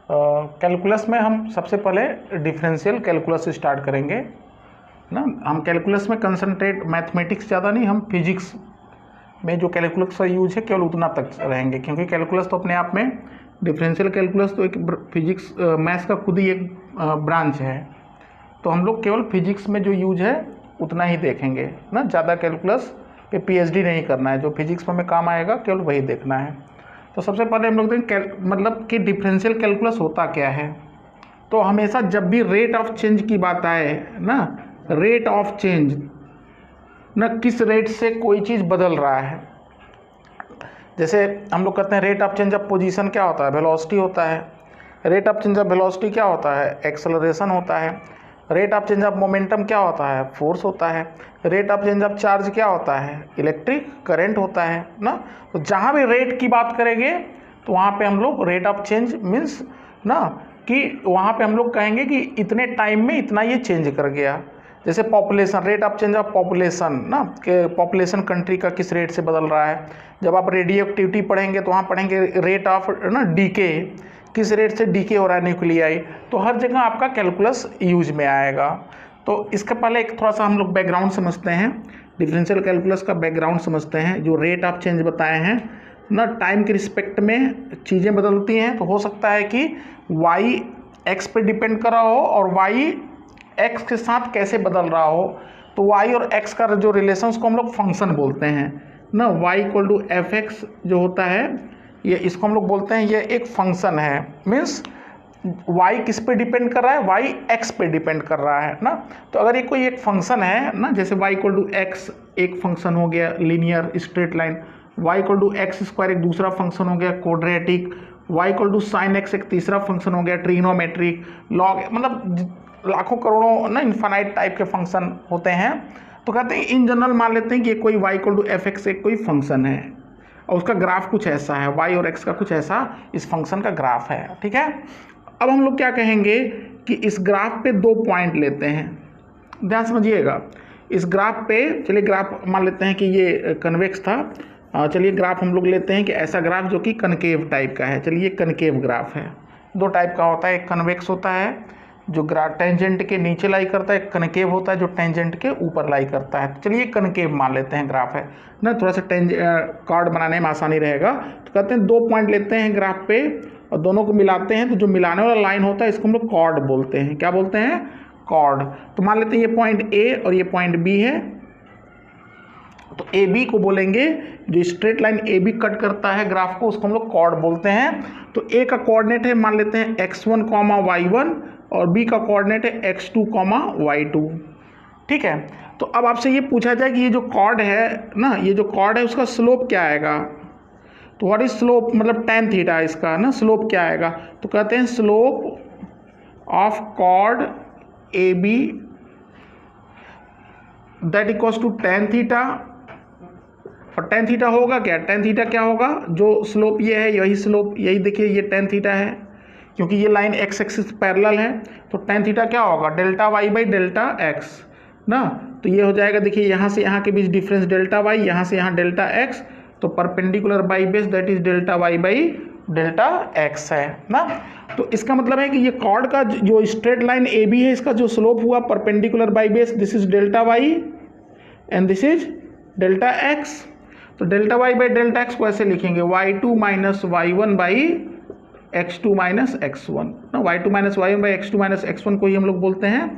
Calculus में हम सबसे पहले डिफरेंशियल कैलकुलस से स्टार्ट करेंगे ना। हम कैलकुलस में कंसंट्रेट, मैथमेटिक्स ज़्यादा नहीं, हम फिजिक्स में जो कैलकुलस का यूज है केवल उतना तक रहेंगे, क्योंकि कैलकुलस तो अपने आप में, डिफरेंशियल कैलकुलस तो एक फिजिक्स मैथ्स का खुद ही एक ब्रांच है, तो हम लोग केवल फिजिक्स में जो यूज है उतना ही देखेंगे ना। ज़्यादा कैलकुलस पे पीएचडी नहीं करना है, जो फिजिक्स में हमें काम आएगा केवल वही देखना है। तो सबसे पहले हम लोग देखें मतलब कि डिफरेंशियल कैलकुलस होता क्या है। तो हमेशा जब भी रेट ऑफ चेंज की बात आए ना, रेट ऑफ चेंज ना, किस रेट से कोई चीज़ बदल रहा है, जैसे हम लोग कहते हैं rate of change of position क्या होता है, वेलोसिटी होता है। Rate of change of velocity क्या होता है, एक्सेलरेशन होता है। Rate of change of momentum क्या होता है, फोर्स होता है। Rate of change of charge क्या होता है, इलेक्ट्रिक करंट होता है ना। तो जहाँ भी रेट की बात करेंगे तो वहाँ पे हम लोग रेट ऑफ चेंज मीन्स ना कि वहाँ पे हम लोग कहेंगे कि इतने टाइम में इतना ये चेंज कर गया। जैसे population, rate of change of population ना, कि पॉपुलेशन कंट्री का किस रेट से बदल रहा है। जब आप रेडियो एक्टिविटी पढ़ेंगे तो वहाँ पढ़ेंगे रेट ऑफ ना डीके, किस रेट से डीके हो रहा है न्यूक्लियाई। तो हर जगह आपका कैलकुलस यूज में आएगा। तो इसके पहले एक थोड़ा सा हम लोग बैकग्राउंड समझते हैं, डिफरेंशियल कैलकुलस का बैकग्राउंड समझते हैं। जो रेट ऑफ चेंज बताए हैं ना, टाइम के रिस्पेक्ट में चीज़ें बदलती हैं, तो हो सकता है कि वाई एक्स पे डिपेंड कर रहा हो और वाई एक्स के साथ कैसे बदल रहा हो। तो वाई और एक्स का जो रिलेशन उसको हम लोग फंक्शन बोलते हैं ना। Y equal to F X जो होता है, ये इसको हम लोग बोलते हैं ये एक फंक्शन है। मीन्स वाई किस पे डिपेंड कर रहा है, वाई एक्स पे डिपेंड कर रहा है ना। तो अगर ये कोई एक फंक्शन है ना, जैसे वाई इक्वल टू एक्स एक फंक्शन हो गया linear straight line, Y equal to x square एक दूसरा फंक्शन हो गया quadratic, Y equal to sine X एक तीसरा फंक्शन हो गया ट्रिग्नोमेट्रिक, लॉग, मतलब लाखों करोड़ों ना इनफाइनाइट टाइप के फंक्शन होते हैं। तो कहते हैं इन जनरल मान लेते हैं कि ये कोई Y equal to F X एक कोई फंक्शन है और उसका ग्राफ कुछ ऐसा है, वाई और एक्स का कुछ ऐसा इस फंक्शन का ग्राफ है, ठीक है। अब हम लोग क्या कहेंगे कि इस ग्राफ पे दो पॉइंट लेते हैं, ध्यान समझिएगा। इस ग्राफ पे, चलिए ग्राफ मान लेते हैं कि ये कन्वेक्स था, चलिए ग्राफ हम लोग लेते हैं कि ऐसा ग्राफ जो कि कनकेव टाइप का है। चलिए कनकेव ग्राफ है, दो टाइप का होता है, एक कन्वेक्स होता है जो ग्राफ टेंजेंट के नीचे लाई करता है, कनकेव होता है जो टेंजेंट के ऊपर लाई करता है। तो चलिए कनकेव मान लेते हैं ग्राफ है ना, थोड़ा सा कार्ड बनाने में आसानी रहेगा। तो कहते हैं दो पॉइंट लेते हैं ग्राफ पे और दोनों को मिलाते हैं, तो जो मिलाने वाला लाइन होता है इसको हम लोग कॉर्ड बोलते हैं। क्या बोलते हैं, कॉर्ड। तो मान लेते हैं ये पॉइंट ए और ये पॉइंट बी है, तो ए बी को बोलेंगे, जो straight line A B cut करता है ग्राफ को उसको हम लोग कॉर्ड बोलते हैं। तो ए का कोऑर्डिनेट है मान लेते हैं x1, y1 और बी का कोऑर्डिनेट है x2, y2, ठीक है। तो अब आपसे ये पूछा जाए कि ये जो कॉर्ड है ना, ये जो कॉर्ड है उसका स्लोप क्या आएगा। तो व्हाट इज स्लोप, मतलब tan थीटा इसका ना स्लोप क्या आएगा। तो कहते हैं slope of chord A B that equals to tan theta. और tan थीटा होगा क्या, tan थीटा क्या होगा, जो स्लोप ये है यही स्लोप, यही देखिए ये tan थीटा है, क्योंकि ये लाइन x एक्सिस पैरेलल है। तो tan थीटा क्या होगा, delta y by delta x ना। तो ये हो जाएगा, देखिए यहाँ से यहाँ के बीच डिफरेंस डेल्टा y, यहाँ से यहाँ डेल्टा x, तो perpendicular by base that is delta y by delta x है ना। तो इसका मतलब है कि ये कॉर्ड का जो स्ट्रेट लाइन ए बी है इसका जो स्लोप हुआ perpendicular by base, this is delta y and this is delta x। तो delta y by delta x को ऐसे लिखेंगे y2 minus y1 by x2 minus x1 ना। y2 minus y1 by x2 minus x1 को ही हम लोग बोलते हैं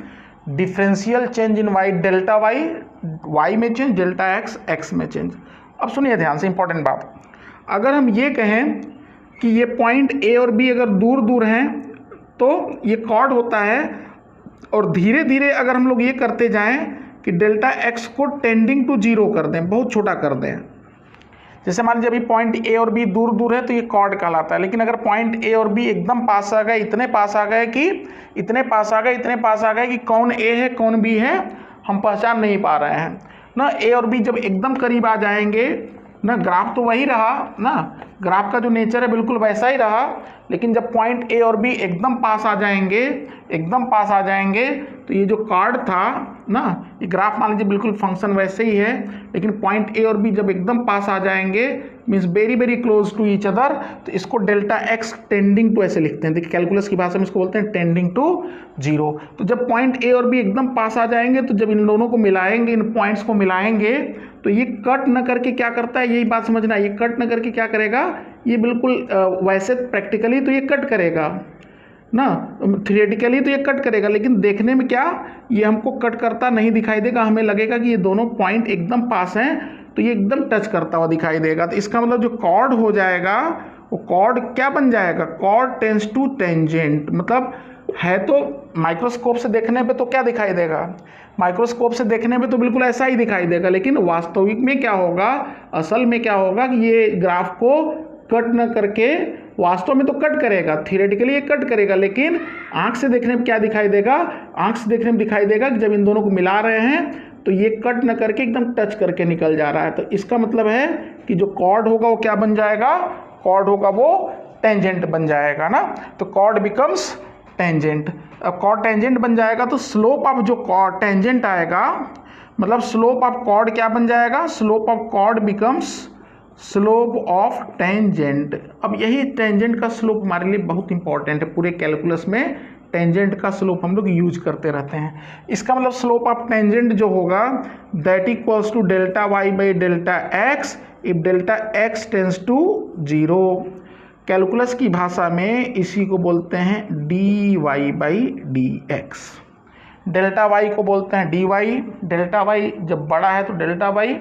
डिफरेंशियल चेंज इन y, डेल्टा y में चेंज, डेल्टा x में चेंज। अब सुनिए ध्यान से इंपॉर्टेंट बात, अगर हम ये कहें कि ये पॉइंट ए और बी अगर दूर दूर हैं तो ये कॉर्ड होता है, और धीरे धीरे अगर हम लोग ये करते जाएं कि डेल्टा x को टेंडिंग टू जीरो कर दें, बहुत छोटा कर दें। जैसे मान लीजिए अभी पॉइंट ए और बी दूर दूर है तो ये कॉर्ड कहलाता है, लेकिन अगर पॉइंट ए और बी एकदम पास आ गए, इतने पास आ गए कि इतने पास आ गए कि कौन ए है कौन बी है हम पहचान नहीं पा रहे हैं ना। ए और बी जब एकदम करीब आ जाएंगे ना, ग्राफ तो वही रहा ना, ग्राफ का जो नेचर है बिल्कुल वैसा ही रहा, लेकिन जब पॉइंट ए और बी एकदम पास आ जाएंगे तो ये जो कार्ड था ना, ये ग्राफ मान लीजिए बिल्कुल फंक्शन वैसे ही है, लेकिन पॉइंट ए और बी जब एकदम पास आ जाएंगे means very very close to each other, तो इसको डेल्टा एक्स टेंडिंग टू ऐसे लिखते हैं। देखिए कैलकुलस की भाषा में इसको बोलते हैं टेंडिंग टू जीरो। तो जब पॉइंट ए और बी एकदम पास आ जाएंगे तो जब इन दोनों को मिलाएंगे, इन पॉइंट्स को मिलाएंगे, तो ये कट न करके क्या करता है, यही बात समझना, ये कट न करके क्या करेगा, ये बिल्कुल वैसे प्रैक्टिकली तो ये कट करेगा ना, थियोरेटिकली तो ये कट करेगा, लेकिन देखने में क्या ये हमको कट करता नहीं दिखाई देगा, हमें लगेगा कि ये दोनों पॉइंट एकदम पास हैं तो ये एकदम टच करता हुआ दिखाई देगा। तो इसका मतलब जो कॉर्ड हो जाएगा वो कॉर्ड क्या बन जाएगा, कॉर्ड टेंस टू टेंजेंट। मतलब है तो माइक्रोस्कोप से देखने पे तो क्या दिखाई देगा, माइक्रोस्कोप से देखने पे तो बिल्कुल ऐसा ही दिखाई देगा, लेकिन वास्तविक में क्या होगा, असल में क्या होगा कि ये ग्राफ को कट न करके, वास्तव में तो कट करेगा, थियोरेटिकली ये कट करेगा, लेकिन आंख से देखने में क्या दिखाई देगा, आंख से देखने में दिखाई देगा कि जब इन दोनों को मिला रहे हैं तो ये कट न करके एकदम टच करके निकल जा रहा है। तो इसका मतलब है कि जो कॉर्ड होगा वो क्या बन जाएगा, कॉर्ड होगा वो टेंजेंट बन जाएगा ना। तो कॉर्ड बिकम्स टेंजेंट। अब कॉर्ड टेंजेंट बन जाएगा तो स्लोप ऑफ जो कॉर्ड टेंजेंट आएगा, मतलब स्लोप ऑफ कॉर्ड क्या बन जाएगा, slope of chord becomes slope of tangent. अब यही टेंजेंट का स्लोप हमारे लिए बहुत इंपॉर्टेंट है, पूरे कैलकुलस में टेंजेंट का स्लोप हम लोग यूज करते रहते हैं। इसका मतलब स्लोप ऑफ टेंजेंट जो होगा that equals to delta Y by delta X if delta x tends to zero. Calculus की भाषा में इसी को बोलते हैं D Y by D X. Delta Y को बोलते हैं डी वाई, डेल्टा वाई जब बड़ा है तो डेल्टा वाई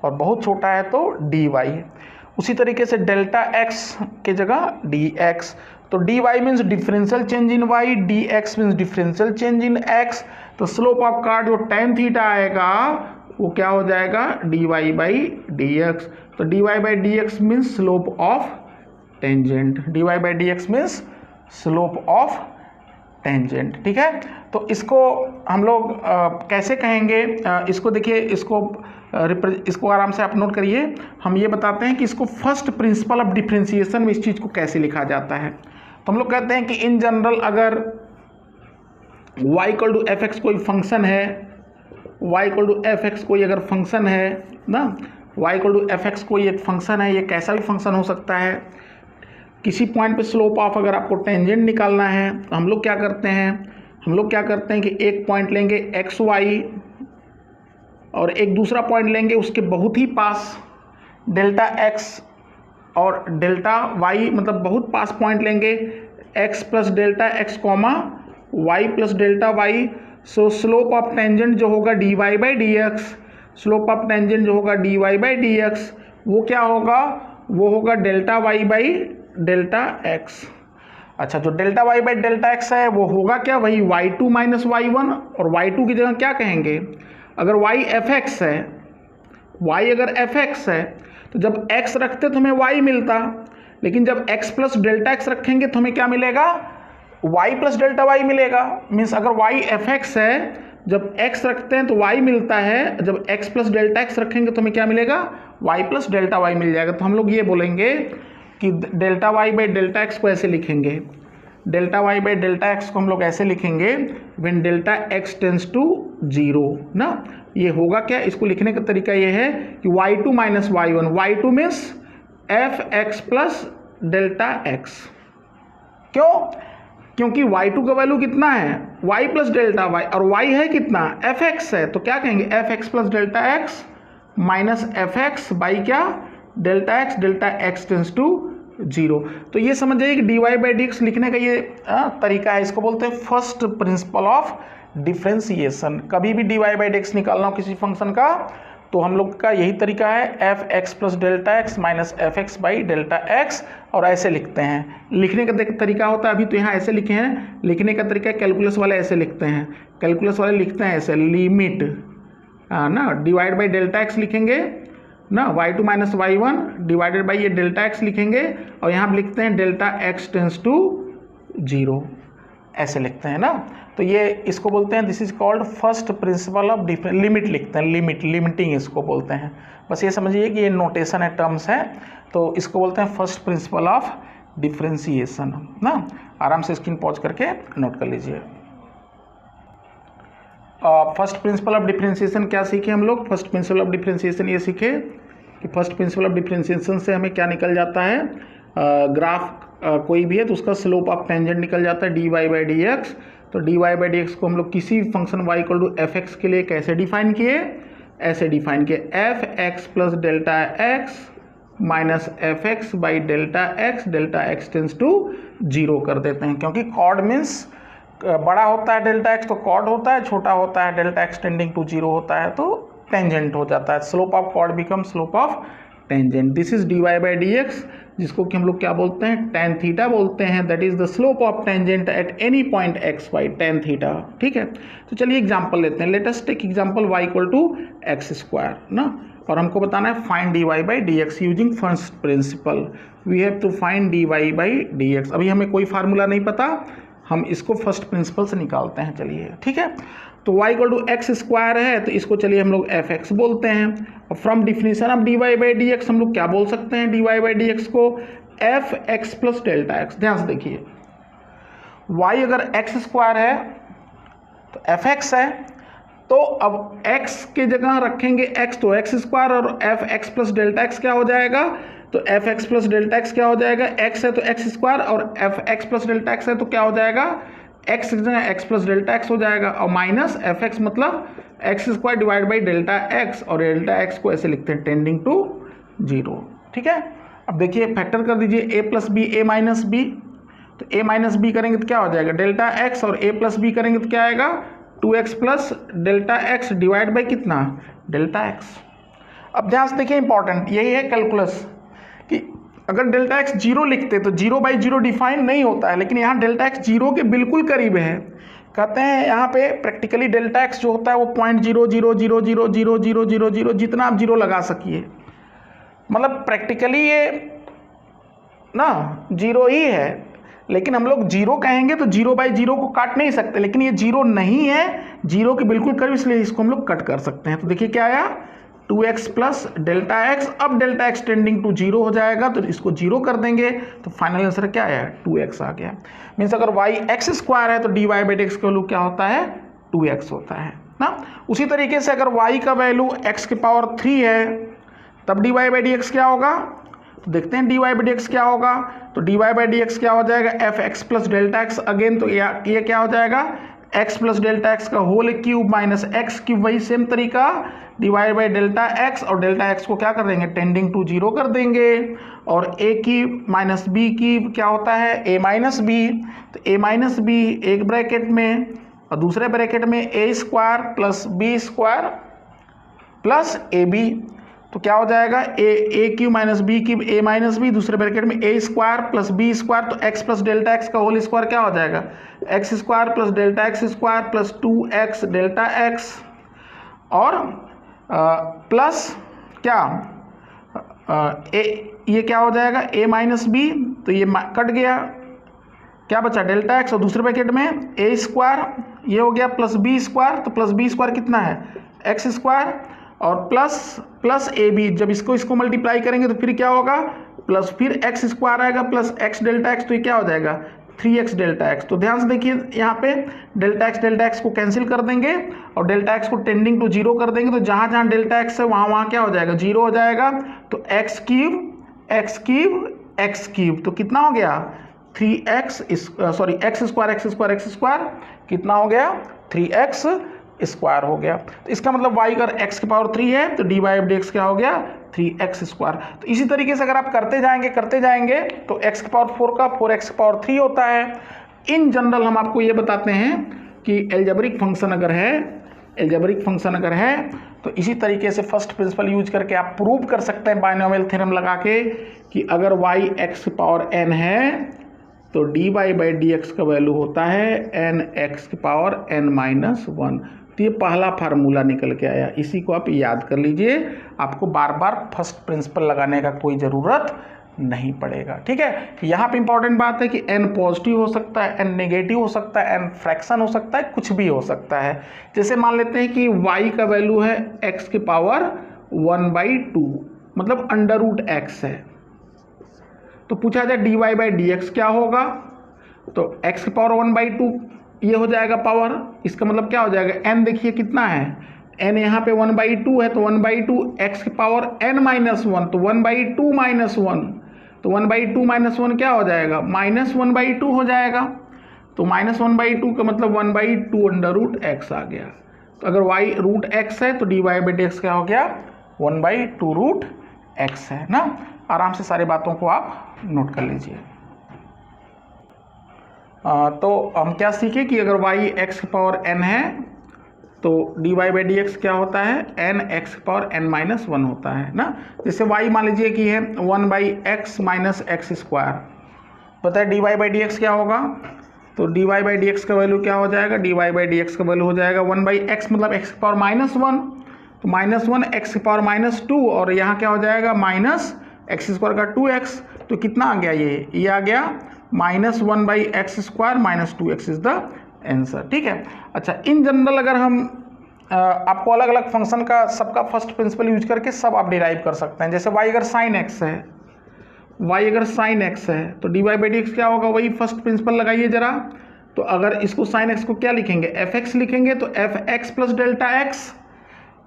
और बहुत छोटा है तो डी वाई। उसी तरीके से डेल्टा एक्स के जगह डी एक्स, तो D Y means differential change in Y, D X means differential change in X. तो स्लोप ऑफ कार्ड जो टेन थीटा आएगा वो क्या हो जाएगा, D Y by D x. तो D Y by D X means slope of tangent, D Y by D X means slope of tangent. ठीक है, तो इसको हम लोग कैसे कहेंगे, इसको देखिए, इसको आराम से आप नोट करिए। हम ये बताते हैं कि इसको फर्स्ट प्रिंसिपल ऑफ डिफरेंशिएशन में इस चीज़ को कैसे लिखा जाता है। तो हम लोग कहते हैं कि इन जनरल अगर y equal to F X कोई फंक्शन है, y equal to F X कोई अगर फंक्शन है ना, y equal to F X कोई एक फंक्शन है, ये कैसा भी फंक्शन हो सकता है। किसी पॉइंट पे स्लोप ऑफ अगर आपको टेंजेंट निकालना है तो हम लोग क्या करते हैं, कि एक पॉइंट लेंगे एक्स वाई और एक दूसरा पॉइंट लेंगे उसके बहुत ही पास डेल्टा एक्स और डेल्टा वाई, मतलब बहुत पास पॉइंट लेंगे X plus delta X comma Y plus delta Y. So slope of tangent जो होगा D Y by D X, slope of tangent जो होगा D Y by D X वो क्या होगा, वो होगा delta Y by delta X. अच्छा, जो delta Y by delta X है वो होगा क्या, वही Y two minus Y one, और वाई टू की जगह क्या कहेंगे, अगर y एफ एक्स है, y अगर एफ एक्स है तो जब x रखते तो हमें y मिलता, लेकिन जब x प्लस डेल्टा एक्स रखेंगे तो हमें क्या मिलेगा, y प्लस डेल्टा y मिलेगा। मीन्स अगर y एफ एक्स है, जब x रखते हैं तो y मिलता है, जब x प्लस डेल्टा एक्स रखेंगे तो हमें क्या मिलेगा, y प्लस डेल्टा y मिल जाएगा। तो हम लोग ये बोलेंगे कि delta y by delta x को ऐसे लिखेंगे, delta Y by delta x को हम लोग ऐसे लिखेंगे when delta x tends to zero ना। ये होगा क्या, इसको लिखने का तरीका ये है कि Y two minus Y one, Y two means F x plus delta X. क्यों, क्योंकि वाई टू का वैल्यू कितना है, वाई प्लस डेल्टा वाई, और वाई है कितना, एफ एक्स है, तो क्या कहेंगे F x plus delta x minus F x by क्या, delta x tends to zero. तो ये समझ जाइए कि D Y by D X लिखने का ये तरीका है, इसको बोलते हैं फर्स्ट प्रिंसिपल ऑफ डिफरेंशिएशन। कभी भी D Y by D X निकालना हो किसी फंक्शन का तो हम लोग का यही तरीका है, F x plus delta x minus F x by delta x, और ऐसे लिखते हैं। लिखने का तरीका होता है, अभी तो यहाँ ऐसे लिखे हैं, लिखने का तरीका कैलकुलस वाले ऐसे लिखते हैं, कैलकुलस वाले लिखते हैं ऐसे, लिमिट ना डिवाइड बाई डेल्टा एक्स लिखेंगे ना, Y two minus Y one divided by ये डेल्टा एक्स लिखेंगे, और यहाँ पर लिखते हैं delta x tends to zero, ऐसे लिखते हैं ना। तो ये इसको बोलते हैं this is called first principle of limit लिखते हैं, लिमिटिंग इसको बोलते हैं। बस ये समझिए कि ये नोटेशन है, टर्म्स है, तो इसको बोलते हैं फर्स्ट प्रिंसिपल ऑफ डिफ्रेंसिएशन ना। आराम से स्क्रीन पॉज करके नोट कर लीजिए। फर्स्ट प्रिंसिपल ऑफ डिफ्रेंसिएशन क्या सीखे हम लोग? फर्स्ट प्रिंसिपल ऑफ डिफ्रेंसिएशन ये सीखे कि फर्स्ट प्रिंसिपल ऑफ डिफ्रेंसिएशन से हमें क्या निकल जाता है, ग्राफ कोई भी है तो उसका स्लोप ऑफ टेंजेंट निकल जाता है dy बाई डी एक्स। तो dy बाई डी एक्स को हम लोग किसी function y equal to F x के लिए कैसे डिफाइन किए, ऐसे डिफाइन किए f x plus delta x minus F x by delta x tends to 0 कर देते हैं, क्योंकि कॉर्ड मीन्स बड़ा होता है डेल्टा एक्स तो कॉर्ड होता है, छोटा होता है डेल्टा एक्स टेंडिंग टू 0 होता है तो टेंजेंट हो जाता है। Slope of chord become slope of tangent. This is dy by D x, जिसको कि हम लोग क्या बोलते हैं, tan थीटा बोलते हैं। That is the slope of tangent at any point x y, tan theta. ठीक है, तो चलिए एग्जांपल लेते हैं। Let us take example y equal to x square ना, और हमको बताना है find dy by D x using first principle. We have to find dy by D x. अभी हमें कोई फार्मूला नहीं पता, हम इसको फर्स्ट प्रिंसिपल से निकालते हैं। चलिए ठीक है, तो y equal to x square है तो इसको चलिए हम लोग एफ एक्स बोलते हैं। और from definition of dy by D x हम लोग क्या बोल सकते हैं, dy बाई डी एक्स को F x plus delta x. ध्यान से देखिए, y अगर एक्स स्क्वायर है तो एफ एक्स है, तो अब x के जगह रखेंगे x तो एक्स स्क्वायर, और F x plus delta x क्या हो जाएगा, तो F x plus delta x क्या हो जाएगा, x है तो एक्स स्क्वायर, और F x plus delta X है तो क्या हो जाएगा, x की जगह एक्स प्लस डेल्टा एक्स हो जाएगा, और माइनस एफ एक्स मतलब x square divide by delta x, और डेल्टा एक्स को ऐसे लिखते हैं टेंडिंग टू 0। ठीक है, अब देखिए फैक्टर कर दीजिए a plus b a minus b, तो a माइनस बी करेंगे तो क्या हो जाएगा डेल्टा एक्स, और a प्लस बी करेंगे तो क्या आएगा 2x plus delta x divide by कितना, डेल्टा एक्स। अब ध्यान से देखिए इंपॉर्टेंट यही है कैलकुलस कि अगर डेल्टा एक्स 0 लिखते तो 0 बाई 0 डिफाइन नहीं होता है, लेकिन यहाँ डेल्टा एक्स 0 के बिल्कुल करीब है। कहते हैं यहाँ पे प्रैक्टिकली डेल्टा एक्स जो होता है वो 0.0000000 जितना आप 0 लगा सकिए, मतलब प्रैक्टिकली ये ना 0 ही है, लेकिन हम लोग 0 कहेंगे तो 0 बाई 0 को काट नहीं सकते, लेकिन ये 0 नहीं है, 0 के बिल्कुल करीब, इसलिए इसको हम लोग कट कर सकते हैं। तो देखिए क्या आया 2x प्लस डेल्टा एक्स। अब डेल्टा एक्स टेंडिंग टू 0 हो जाएगा तो इसको 0 कर देंगे, तो फाइनल आंसर क्या आया 2x आ गया। मीन्स अगर y एक्स स्क्वायर है तो dy बाई डी एक्स का वैल्यू क्या होता है 2x होता है ना। उसी तरीके से अगर y का वैल्यू x के पावर 3 है तब dy बाई डी एक्स क्या होगा, तो देखते हैं dy बाई डी एक्स क्या होगा। तो dy बाई डी एक्स क्या हो जाएगा f x plus delta x again, तो ये क्या हो जाएगा x प्लस डेल्टा एक्स का whole cube minus x cube, वही सेम तरीका डिवाइड बाई डेल्टा एक्स, और डेल्टा एक्स को क्या कर देंगे टेंडिंग टू 0 कर देंगे, और a की माइनस बी की क्या होता है a माइनस बी, तो a माइनस बी एक ब्रैकेट में और दूसरे ब्रैकेट में a square plus b square plus a b, तो क्या हो जाएगा a cube minus b cube a minus b, दूसरे ब्रैकेट में a square plus b square, तो x प्लस डेल्टा एक्स का होल स्क्वायर क्या हो जाएगा x square plus delta x square plus 2x delta x, और प्लस क्या ये क्या हो जाएगा a माइनस बी, तो ये कट गया, क्या बचा डेल्टा एक्स, और दूसरे ब्रैकेट में a स्क्वायर ये हो गया प्लस बी स्क्वायर, तो प्लस बी स्क्वायर कितना है एक्स स्क्वायर, और प्लस ए बी, जब इसको मल्टीप्लाई करेंगे तो फिर क्या होगा प्लस फिर एक्स स्क्वायर आएगा प्लस एक्स डेल्टा एक्स, तो ये क्या हो जाएगा 3x डेल्टा एक्स। तो ध्यान से देखिए यहाँ पे डेल्टा एक्स को कैंसिल कर देंगे और डेल्टा एक्स को टेंडिंग टू 0 कर देंगे, तो जहाँ जहाँ डेल्टा एक्स है वहाँ क्या हो जाएगा 0 हो जाएगा, तो एक्स क्यूब, तो कितना हो गया 3x एक्स स्क्वायर कितना हो गया 3x स्क्वायर हो गया। तो इसका मतलब y अगर x की पावर 3 है तो dy बाई डी एक्स क्या हो गया 3x स्क्वायर। तो इसी तरीके से अगर आप करते जाएंगे तो x की पावर 4 का 4x की पावर 3 होता है। इन जनरल हम आपको ये बताते हैं कि एल्जेब्रिक फंक्शन अगर है तो इसी तरीके से फर्स्ट प्रिंसिपल यूज करके आप प्रूव कर सकते हैं बाइनोमियल थ्योरम लगा के कि अगर y x की पावर n है तो dy बाई डी एक्स का वैल्यू होता है n x की पावर n-1। तो ये पहला फार्मूला निकल के आया, इसी को आप याद कर लीजिए, आपको बार बार फर्स्ट प्रिंसिपल लगाने का कोई ज़रूरत नहीं पड़ेगा। ठीक है, यहाँ पे इंपॉर्टेंट बात है कि n पॉजिटिव हो सकता है, n नेगेटिव हो सकता है, n फ्रैक्शन हो सकता है, कुछ भी हो सकता है। जैसे मान लेते हैं कि y का वैल्यू है x की पावर 1/2, मतलब अंडर रूट x है, तो पूछा जाए dy/dx क्या होगा, तो x की पावर 1/2 ये हो जाएगा पावर, इसका मतलब क्या हो जाएगा, n देखिए कितना है, n यहाँ पे 1/2 है, तो 1/2 x की पावर n-1, तो 1/2 -1, तो 1/2 -1 क्या हो जाएगा, -1/2 हो जाएगा, तो -1/2 का मतलब 1/2 अंडर रूट x आ गया। तो अगर y रूट x है तो dy/dx क्या हो गया, 1/2 रूट x है ना। आराम से सारी बातों को आप नोट कर लीजिए। तो हम क्या सीखे कि अगर y x की पावर n है तो dy/dx क्या होता है, n x की पावर n-1 होता है ना। जैसे y मान लीजिए कि है 1/x माइनस एक्स स्क्वायर, पता है dy/dx क्या होगा, तो dy/dx का वैल्यू क्या हो जाएगा, dy/dx का वैल्यू हो जाएगा 1/x मतलब x की पावर -1, तो -1 x की पावर -2 और यहाँ क्या हो जाएगा -x² का 2x, तो कितना आ गया, ये आ गया -1/x² - 2x is the answer. ठीक है, अच्छा इन जनरल अगर हम आपको अलग अलग फंक्शन का सबका फर्स्ट प्रिंसिपल यूज करके सब आप डिराइव कर सकते हैं। जैसे y अगर sin x है, y अगर sin x है तो dy/dx क्या होगा, वही फर्स्ट प्रिंसिपल लगाइए जरा। तो अगर इसको sin x को क्या लिखेंगे, fx लिखेंगे, तो fx प्लस डेल्टा x,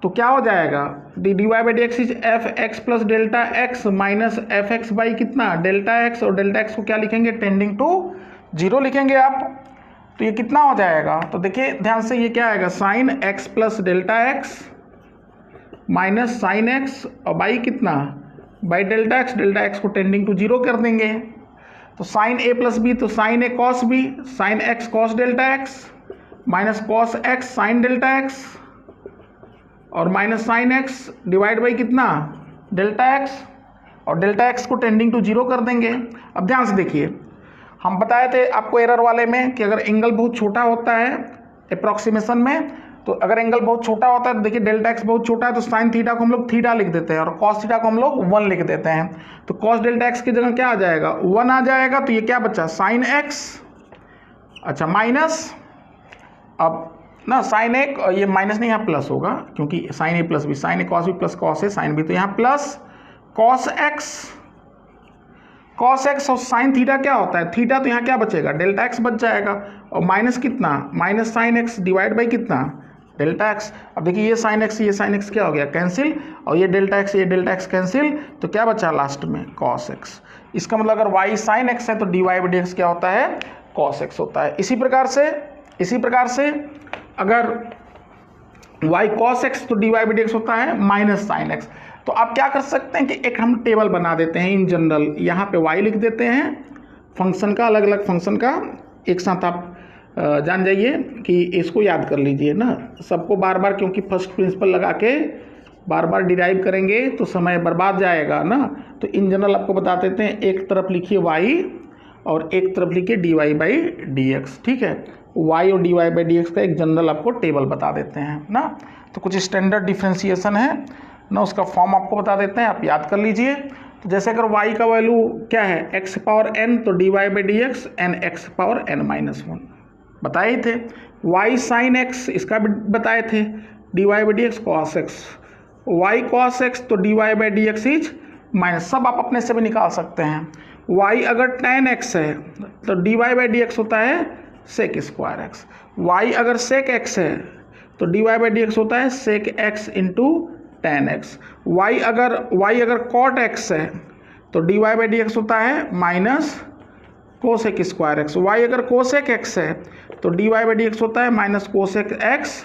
तो क्या हो जाएगा, dy/dx is fx plus delta x minus fx by कितना डेल्टा x, और डेल्टा x को क्या लिखेंगे, टेंडिंग टू 0 लिखेंगे आप, तो ये कितना हो जाएगा, तो देखिए ध्यान से ये क्या आएगा, sine x plus delta x minus sine x और बाई कितना बाई डेल्टा x को टेंडिंग टू 0 कर देंगे, तो साइन a प्लस बी, तो sine a cos b, sine x cos delta x minus cos x sine delta x और minus sine x divide by कितना delta x, और delta x को tending to 0 कर देंगे। अब ध्यान से देखिए, हम बताए थे आपको एरर वाले में कि अगर एंगल बहुत छोटा होता है अप्रॉक्सीमेशन में, तो अगर एंगल बहुत छोटा होता है तो देखिए डेल्टा x बहुत छोटा है, तो साइन थीटा को हम लोग थीटा लिख देते हैं और कॉस थीटा को हम लोग 1 लिख देते हैं, तो कॉस डेल्टा x की जगह क्या आ जाएगा, 1 आ जाएगा, तो ये क्या बचा साइन x, अच्छा माइनस, अब ना साइन एक, ये माइनस नहीं यहाँ प्लस होगा क्योंकि sign A plus B, sign A cos B plus cos A sine B, तो यहाँ प्लस कॉस एक्स और साइन थीटा क्या होता है, थीटा, तो यहाँ क्या बचेगा डेल्टा एक्स बच जाएगा, और माइनस कितना minus sine x divide by कितना डेल्टा एक्स। अब देखिए ये साइन एक्स क्या हो गया कैंसिल, और ये डेल्टा एक्स कैंसिल, तो क्या बचा लास्ट में कॉस एक्स। इसका मतलब अगर y साइन एक्स है तो dy/dx क्या होता है, कॉस एक्स होता है। इसी प्रकार से अगर y cos x तो dy/dx होता है माइनस साइन एक्स। तो आप क्या कर सकते हैं कि एक हम टेबल बना देते हैं इन जनरल, यहाँ पे y लिख देते हैं फंक्शन का, अलग अलग फंक्शन का एक साथ आप जान जाइए कि इसको याद कर लीजिए ना सबको बार बार, क्योंकि फर्स्ट प्रिंसिपल लगा के बार बार डिराइव करेंगे तो समय बर्बाद जाएगा ना। तो इन जनरल आपको बता देते हैं, एक तरफ लिखिए y और एक तरफ लिखिए dy/dx। ठीक है, y और dy/dx का एक जनरल आपको टेबल बता देते हैं ना। तो कुछ स्टैंडर्ड डिफ्रेंसिएशन है ना, उसका फॉर्म आपको बता देते हैं, आप याद कर लीजिए। तो जैसे अगर y का वैल्यू क्या है x पावर n, तो dy/dx n x power n-1 बताए थे। y साइन x इसका भी बताए थे, dy/dx cos x, y cos x तो dy/dx इज माइनस, सब आप अपने से भी निकाल सकते हैं। y अगर tan x है तो dy/dx होता है sec स्क्वायर x, y अगर sec x है तो dy/dx होता है sec x into tan x, y अगर cot x है तो dy/dx होता है minus cosec square x, y अगर कोसेक x है तो dy/dx होता है minus cosec x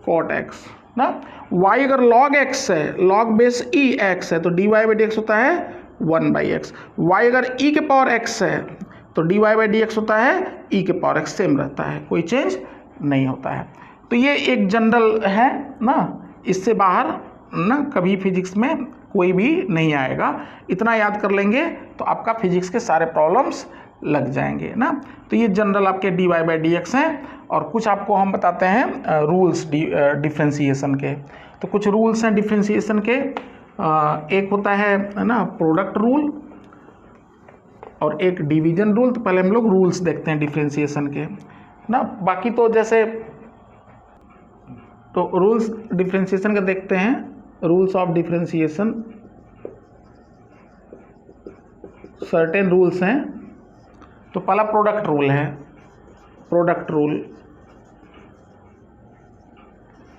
cot x ना। y अगर log x है, log बेस e x है तो dy/dx होता है 1/x, y अगर e के पावर x है तो dy/dx होता है e के पावर x, सेम रहता है, कोई चेंज नहीं होता है। तो ये एक जनरल है ना, इससे बाहर ना कभी फिजिक्स में कोई भी नहीं आएगा। इतना याद कर लेंगे तो आपका फिजिक्स के सारे प्रॉब्लम्स लग जाएंगे ना। तो ये जनरल आपके dy/dx हैं, और कुछ आपको हम बताते हैं रूल्स डिफ्रेंसिएशन के। तो कुछ रूल्स हैं डिफ्रेंसिएशन के, एक होता है ना प्रोडक्ट रूल, और एक डिवीजन रूल। तो पहले हम लोग रूल्स देखते हैं डिफ्रेंशिएशन के ना, बाकी तो जैसे तो रूल्स डिफ्रेंशिएशन का देखते हैं। Rules of differentiation, certain rules हैं। तो पहला प्रोडक्ट रूल है। प्रोडक्ट रूल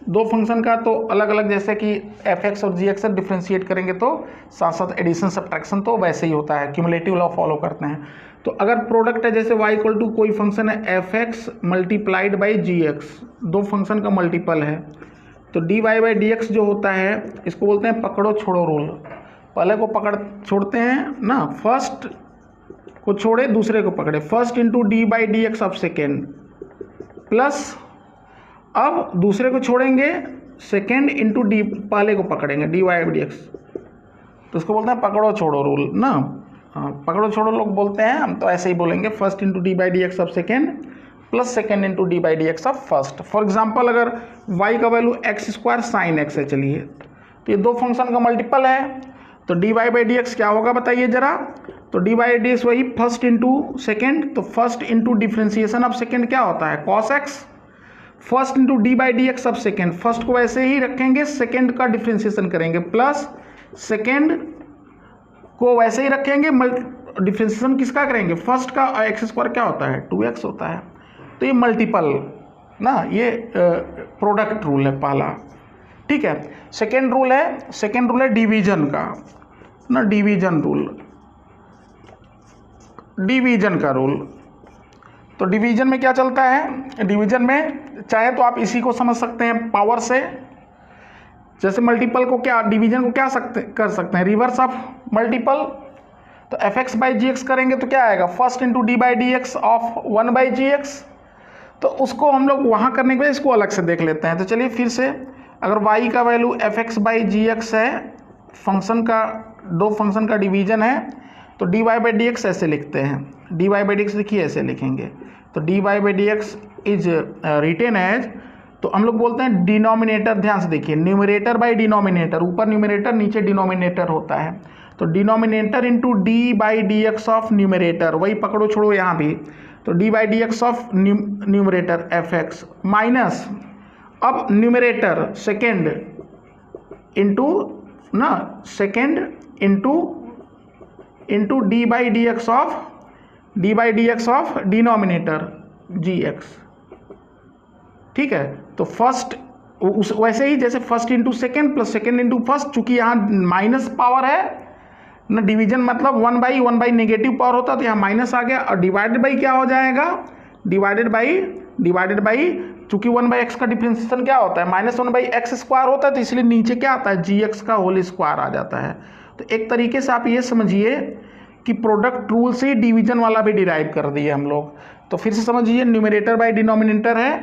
दो फंक्शन का तो अलग अलग, जैसे कि f(x) और g(x) से डिफ्रेंशिएट करेंगे तो साथ साथ एडिशन सब्ट्रैक्शन तो वैसे ही होता है, क्यूमुलेटिव लॉ फॉलो करते हैं। तो अगर प्रोडक्ट है जैसे y इक्वल टू कोई फंक्शन है f(x) मल्टीप्लाइड बाई g(x), दो फंक्शन का मल्टीपल है, तो dy बाई dx जो होता है इसको बोलते हैं पकड़ो छोड़ो रूल। पहले को पकड़ छोड़ते हैं ना, फर्स्ट को छोड़े दूसरे को पकड़े, first into D by D x of second, plus अब दूसरे को छोड़ेंगे सेकेंड इंटू डी, पहले को पकड़ेंगे डी वाई डी एक्स, तो उसको बोलते हैं पकड़ो छोड़ो रूल ना। हाँ, पकड़ो छोड़ो लोग बोलते हैं, हम तो ऐसे ही बोलेंगे first into D by D x of second plus second into D by D x of first. For example अगर y का value x square sine X है, चलिए तो ये दो फंक्शन का मल्टीपल है, तो D Y by D x क्या होगा बताइए जरा। तो डी वाई डी एक्स वही फर्स्ट इंटू सेकेंड, तो first into differentiation of second क्या होता है cos x, first into D by D x of second, first को वैसे ही रखेंगे सेकेंड का डिफ्रेंशिएशन करेंगे, प्लस सेकेंड को वैसे ही रखेंगे, डिफ्रेंशिएशन किसका करेंगे फर्स्ट का, एक्स स्क्वायर क्या होता है 2x होता है। तो ये मल्टीपल ना, ये प्रोडक्ट रूल है पहला, ठीक है। सेकेंड रूल है डिवीजन का ना, डिवीजन रूल, डिवीजन का रूल। तो डिवीजन में क्या चलता है, डिवीजन में चाहे तो आप इसी को समझ सकते हैं पावर से, जैसे मल्टीपल को क्या, डिवीजन को क्या कर सकते हैं रिवर्स ऑफ मल्टीपल। तो f(x) बाई जी एक्स करेंगे तो क्या आएगा first into D by D x of 1 by g x. तो उसको हम लोग वहाँ करने के बाद इसको अलग से देख लेते हैं। तो चलिए फिर से, अगर y का value f(x) by g x है, फंक्शन का दो फंक्शन का डिवीजन है, तो dy बाई डी एक्स ऐसे लिखते हैं, dy बाई डी एक्स देखिए ऐसे लिखेंगे, तो dy by D x is written as, तो हम लोग बोलते हैं डिनोमिनेटर, ध्यान से देखिए न्यूमरेटर बाई डिनोमिनेटर, ऊपर न्यूमरेटर नीचे डिनोमिनेटर होता है, तो denominator into D by D x of numerator, वही पकड़ो छोड़ो यहाँ भी, तो d by D x of numerator f(x) minus अब न्यूमरेटर सेकेंड इंटू ना, second into D by D x of denominator gx, ठीक है। तो फर्स्ट उस वैसे ही जैसे first into second plus second into first, चूंकि यहाँ माइनस पावर है ना, डिवीजन मतलब 1 बाई नेगेटिव पावर होता, तो यहाँ माइनस आ गया, और डिवाइडेड बाई क्या हो जाएगा, डिवाइडेड बाई चूंकि 1 बाई एक्स का डिफ्रेंशिएशन क्या होता है -1 बाई एक्स स्क्वायर होता है, तो इसलिए नीचे क्या आता है gx का होल स्क्वायर आ जाता है। तो एक तरीके से आप ये समझिए कि प्रोडक्ट रूल से डिवीजन वाला भी डिराइव कर दिए हम लोग। तो फिर से समझिए, न्यूमरेटर बाई डिनोमिनेटर है,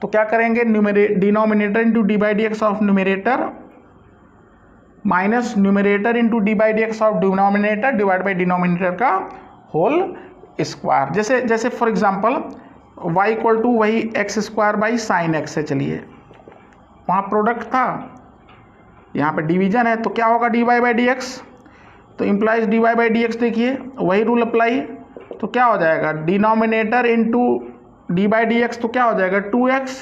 तो क्या करेंगे denominator into D by D x of numerator minus numerator into D by D x of denominator divide by denominator का होल स्क्वायर। जैसे for example y equal to वही X square by sine X है, चलिए वहाँ product था, यहाँ पे division है, तो क्या होगा D Y by D x, तो implies D Y by D X, देखिए वही रूल अप्लाई, तो क्या हो जाएगा denominator into D by D x, तो क्या हो जाएगा 2x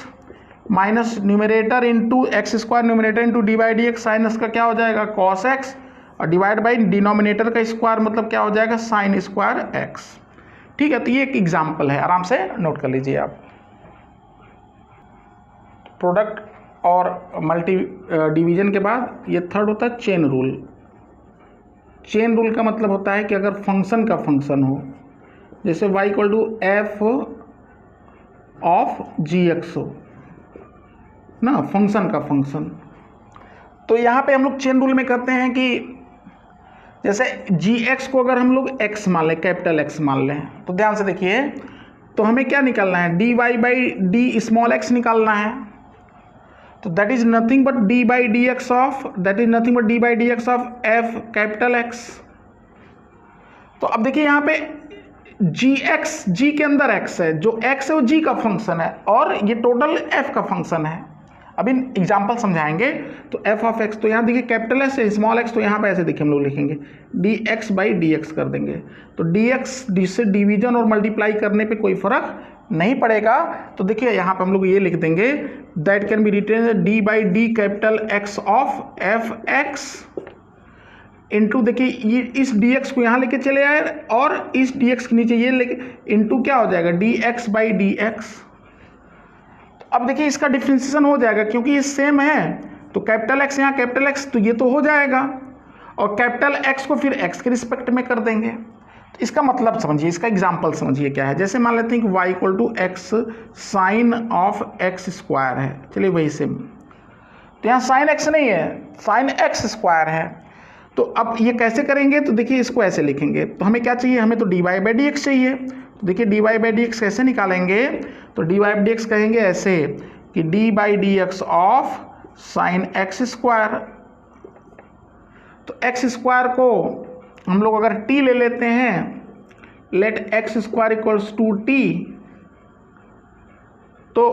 minus numerator into X square, numerator into D by D X, sine x का क्या हो जाएगा कॉस एक्स, और डिवाइड बाई डिनोमिनेटर का स्क्वायर मतलब क्या हो जाएगा साइन स्क्वायर एक्स, ठीक है। तो ये एक एग्जाम्पल है, आराम से नोट कर लीजिए आप। प्रोडक्ट और मल्टी डिवीजन के बाद ये थर्ड होता है चेन रूल। चेन रूल का मतलब होता है कि अगर फंक्शन का फंक्शन हो, जैसे y equal to f of g x हो ना, फंक्शन का फंक्शन, तो यहाँ पे हम लोग चेन रूल में कहते हैं कि जैसे gx को अगर हम लोग x मान लें, कैपिटल X मान लें, तो ध्यान से देखिए, तो हमें क्या निकालना है dy by D small x निकालना है, तो that is nothing but D by D x of f capital X। तो अब देखिए यहाँ पे gx, g के अंदर x है, जो x है वो g का फंक्शन है और ये टोटल f का फंक्शन है। अभी एग्जाम्पल समझाएंगे। तो एफ ऑफ एक्स, तो यहाँ देखिए कैपिटल एस स्मॉल एक्स, तो यहाँ पे ऐसे देखिए हम लोग लिखेंगे D x by D x कर देंगे। तो डी एक्स जिससे डिवीजन और मल्टीप्लाई करने पे कोई फर्क नहीं पड़ेगा। तो देखिए यहाँ पे हम लोग ये लिख देंगे that can be written d by d capital x of f x into, देखिए ये इस डी एक्स को यहाँ लेके चले आए और इस डी एक्स के नीचे ये लेके इंटू क्या हो जाएगा D x by D x. अब देखिए इसका डिफ्रेंसिएशन हो जाएगा क्योंकि ये सेम है, तो कैपिटल एक्स यहाँ कैपिटल एक्स, तो ये तो हो जाएगा और कैपिटल एक्स को फिर एक्स के रिस्पेक्ट में कर देंगे। तो इसका मतलब समझिए, इसका एग्जांपल समझिए क्या है। जैसे मान लेते हैं कि y equal to x sine of x square है, चलिए वही सेम, तो यहाँ साइन एक्स नहीं है, साइन एक्स स्क्वायर है। तो अब ये कैसे करेंगे, तो देखिए इसको ऐसे लिखेंगे। तो हमें क्या चाहिए, हमें तो D Y by D x चाहिए। तो देखिए d Y by D x कैसे निकालेंगे, तो D Y by D x कहेंगे ऐसे कि d by D x of sine x square. तो एक्स स्क्वायर को हम लोग अगर टी ले लेते हैं, let x square equals to t, तो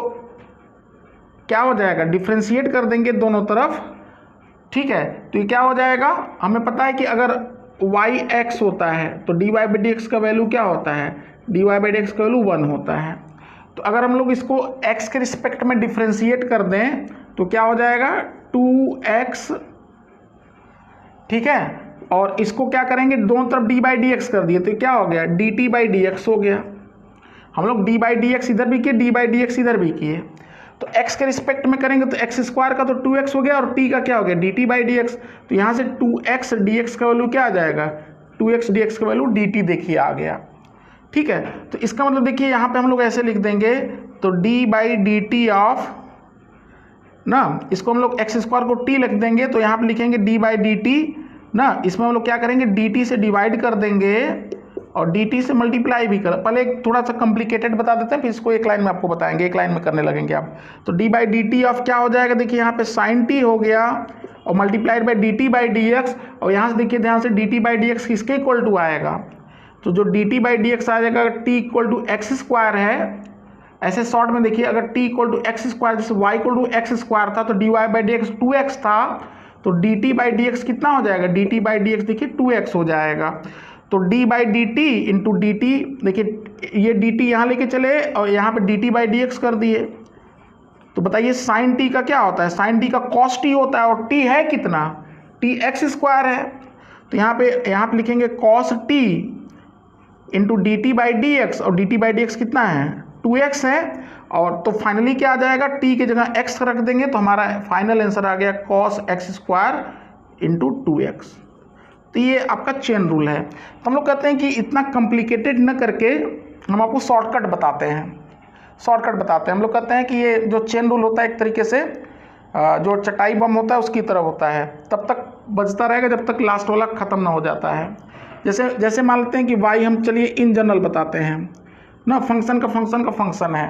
क्या हो जाएगा, डिफ्रेंशिएट कर देंगे दोनों तरफ, ठीक है। तो ये क्या हो जाएगा, हमें पता है कि अगर वाई एक्स होता है तो D Y by D x का वैल्यू क्या होता है, d Y by D x का वैल्यू 1 होता है। तो अगर हम लोग इसको x के रिस्पेक्ट में डिफ्रेंशिएट कर दें तो क्या हो जाएगा 2x, ठीक है। और इसको क्या करेंगे, दोनों तरफ डी बाई डी एक्स कर दिए, तो क्या हो गया D T by D x हो गया। हम लोग डी बाई डी एक्स इधर भी किए, डी बाई डी एक्स इधर भी किए। तो x के रिस्पेक्ट में करेंगे तो एक्स स्क्वायर का तो 2x हो गया और t का क्या हो गया D T by D x. तो यहाँ से 2x dx का वैल्यू क्या आ जाएगा, 2x dx का वैल्यू dt देखिए आ गया, ठीक है। तो इसका मतलब देखिए यहाँ पे हम लोग ऐसे लिख देंगे, तो d by D T of ना, इसको हम लोग एक्स स्क्वायर को t लिख देंगे, तो यहाँ पे लिखेंगे d बाई डी टी ना, इसमें हम लोग क्या करेंगे dt से डिवाइड कर देंगे और dt से मल्टीप्लाई भी कर। पहले एक थोड़ा सा कॉम्प्लिकेटेड बता देते हैं, फिर इसको एक लाइन में आपको बताएंगे, एक लाइन में करने लगेंगे आप। तो d by D T of क्या हो जाएगा, देखिए यहाँ पे साइन टी हो गया और multiplied by D T by D X, और यहाँ से देखिए ध्यान से D T by D X किसके इक्वल टू आएगा, तो जो D T by D X आ जाएगा, T equal to x square है। ऐसे शॉर्ट में देखिए, अगर T equal to x square, जैसे Y equal to x square था तो D Y by D X 2x था, तो D T by D X कितना हो जाएगा, D T by D X देखिए 2x हो जाएगा। तो d by D T into D T, देखिए ये डी टी यहाँ लेके चले और यहाँ पे D T by D x कर दिए। तो बताइए साइन टी का क्या होता है, साइन टी का कॉस टी होता है, और टी है कितना, टी एक्स स्क्वायर है। तो यहाँ पे लिखेंगे cos T into D T by D X, और D T by D X कितना है 2x है। और तो फाइनली क्या आ जाएगा, t की जगह x रख देंगे तो हमारा फाइनल आंसर आ गया cos x square into 2x। तो ये आपका चेन रूल है। तो हम लोग कहते हैं कि इतना कॉम्प्लिकेटेड न करके हम आपको शॉर्टकट बताते हैं, शॉर्टकट बताते हैं। हम लोग कहते हैं कि ये जो चेन रूल होता है एक तरीके से जो चटाई बम होता है उसकी तरह होता है, तब तक बजता रहेगा जब तक लास्ट वाला ख़त्म ना हो जाता है। जैसे मान लेते हैं कि y हम चलिए इन जनरल बताते हैं ना, फंक्शन का फंक्शन है,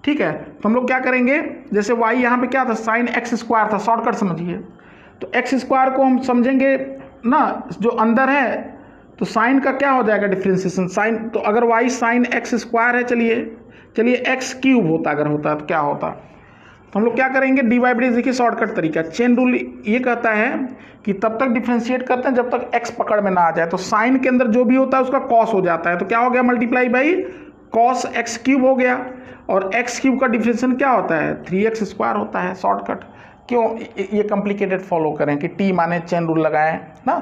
ठीक है। तो हम लोग क्या करेंगे, जैसे y यहाँ पे क्या था साइन एक्स स्क्वायर था, शॉर्टकट समझिए। तो एक्स स्क्वायर को हम समझेंगे ना, जो अंदर है तो साइन का क्या हो जाएगा डिफ्रेंसिएशन, साइन, तो अगर y साइन एक्स स्क्वायर है, चलिए एक्स क्यूब होता, अगर होता तो क्या होता। तो हम लोग क्या करेंगे, डी वाई बाई, देखिए शॉर्टकट तरीका, चेन रूल ये कहता है कि तब तक डिफ्रेंशिएट करते हैं जब तक x पकड़ में ना आ जाए। तो साइन के अंदर जो भी होता है उसका कॉस हो जाता है, तो क्या हो गया multiply by cos x cube हो गया, और एक्स क्यूब का डिफ्रेंशिएशन क्या होता है 3x स्क्वायर होता है। शॉर्टकट क्यों ये कॉम्प्लिकेटेड फॉलो करें कि टी माने चेन रूल लगाएं ना,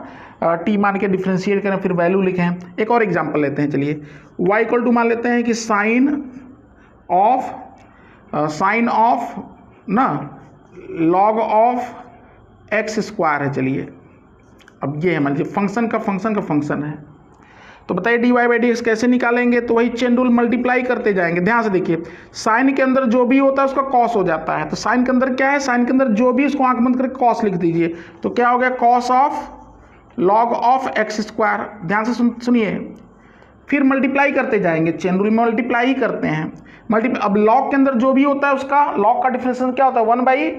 टी मान के डिफ्रेंशिएट करें फिर वैल्यू लिखें। एक और एग्जांपल लेते हैं, चलिए y इक्वल टू मान लेते हैं कि साइन ऑफ ना लॉग ऑफ एक्स स्क्वायर है। चलिए अब ये है मान लीजिए फंक्शन का फंक्शन है, तो बताइए d Y by D x कैसे निकालेंगे, तो वही चेन रूल मल्टीप्लाई करते जाएंगे। ध्यान से देखिए, साइन के अंदर जो भी होता है उसका कॉस हो जाता है, तो साइन के अंदर क्या है, साइन के अंदर जो भी, उसको आंख बंद करके कॉस लिख दीजिए, तो क्या हो गया cos of log of x square. ध्यान से सुनिए, फिर मल्टीप्लाई करते जाएंगे, चेन रूल में मल्टीप्लाई ही करते हैं। अब लॉग के अंदर जो भी होता है उसका लॉग का डिफरेंशिएशन क्या होता है 1 बाई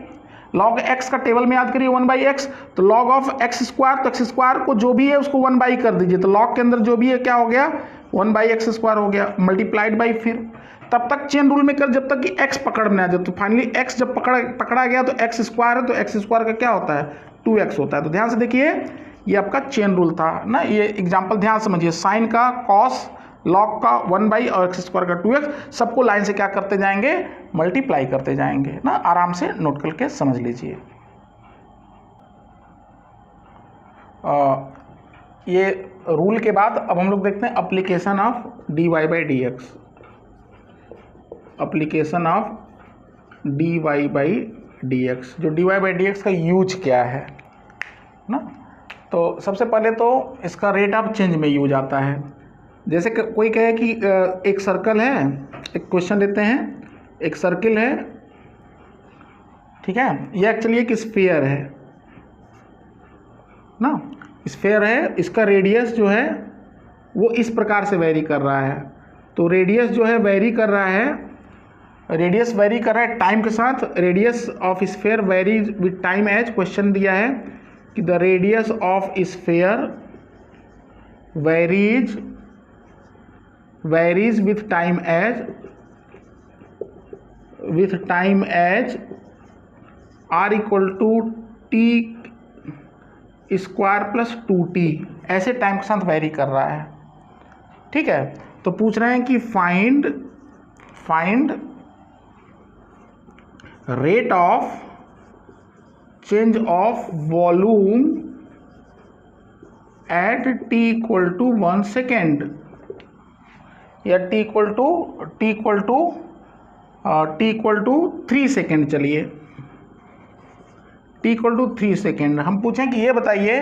लॉग एक्स का टेबल में याद करिए 1 बाई एक्स, तो लॉग ऑफ एक्स स्क्वायर, तो एक्स स्क्वायर को जो भी है उसको 1 बाई कर दीजिए, तो लॉग के अंदर जो भी है क्या हो गया 1 बाई एक्स स्क्वायर हो गया, मल्टीप्लाइड बाई फिर तब तक चेन रूल में कर जब तक कि x पकड़ में आ जाए। तो फाइनली x जब पकड़ा गया तो x स्क्वायर है, तो x स्क्वायर का क्या होता है 2x होता है। तो ध्यान से देखिए ये आपका चेन रूल था ना। ये एग्जाम्पल ध्यान समझिए, साइन का कॉस, लॉग का 1/, और x स्क्वायर का 2x, सबको लाइन से क्या करते जाएंगे, मल्टीप्लाई करते जाएंगे ना। आराम से नोट करके समझ लीजिए। ये रूल के बाद अब हम लोग देखते हैं application of dy/dx। Application of dy/dx, जो dy/dx का यूज क्या है ना। तो सबसे पहले तो इसका रेट ऑफ चेंज में यूज आता है। जैसे कोई कहे कि एक सर्कल है, एक क्वेश्चन लेते हैं, एक सर्किल है, ठीक है, ये एक्चुअली एक स्फीयर है ना, स्फीयर है, इसका रेडियस जो है वो इस प्रकार से वेरी कर रहा है। तो रेडियस जो है वेरी कर रहा है, रेडियस वेरी कर रहा है टाइम के साथ। Radius of sphere varies with time as, question दिया है कि the radius of sphere varies with time as r equal to t square plus 2t, ऐसे टाइम के साथ वेरी कर रहा है, ठीक है। तो पूछ रहे हैं कि find rate of change of volume at t equal to 1 second, या t इक्वल टू 3 सेकेंड। चलिए t इक्वल टू 3 सेकेंड हम पूछें कि ये बताइए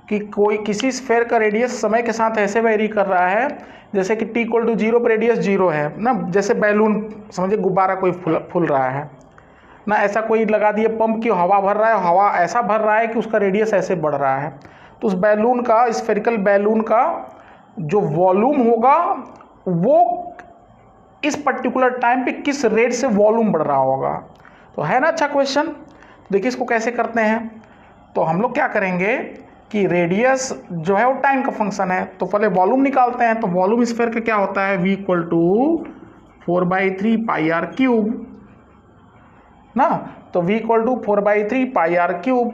कि कोई किसी स्फीयर का रेडियस समय के साथ ऐसे वेरी कर रहा है जैसे कि t इक्वल टू 0 पर रेडियस 0 है ना। जैसे बैलून समझिए, गुब्बारा कोई फूल रहा है ना, ऐसा कोई लगा दिए पंप की हवा भर रहा है, हवा ऐसा भर रहा है कि उसका रेडियस ऐसे बढ़ रहा है। तो उस बैलून का, स्फेरिकल बैलून का जो वॉल्यूम होगा वो इस पर्टिकुलर टाइम पे किस रेट से वॉल्यूम बढ़ रहा होगा। तो है ना अच्छा क्वेश्चन। देखिए इसको कैसे करते हैं। तो हम लोग क्या करेंगे कि रेडियस जो है वो टाइम का फंक्शन है, तो पहले वॉल्यूम निकालते हैं। तो वॉल्यूम स्फीयर का क्या होता है, v इक्वल टू 4/3 πr³ ना। तो v इक्वल टू 4/3 πr³।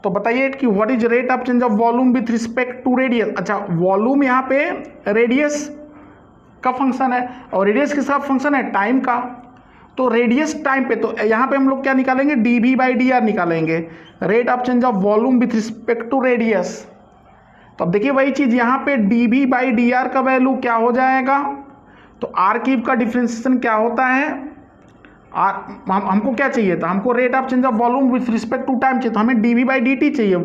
तो बताइए कि what is rate of change of volume with respect to radius. अच्छा, वॉल्यूम यहाँ पे रेडियस का फंक्शन है और रेडियस किसका फंक्शन है, टाइम का। तो रेडियस टाइम पे, तो यहाँ पे हम लोग क्या निकालेंगे, dv/dr निकालेंगे, rate of change of volume with respect to radius. तो अब देखिए वही चीज़ यहाँ पे dv/dr का वैल्यू क्या हो जाएगा, तो r³ का डिफ्रेंसिएशन क्या होता है, हमको क्या चाहिए था, हमको rate of change of volume with respect to time चाहिए, तो हमें dv/dt चाहिए,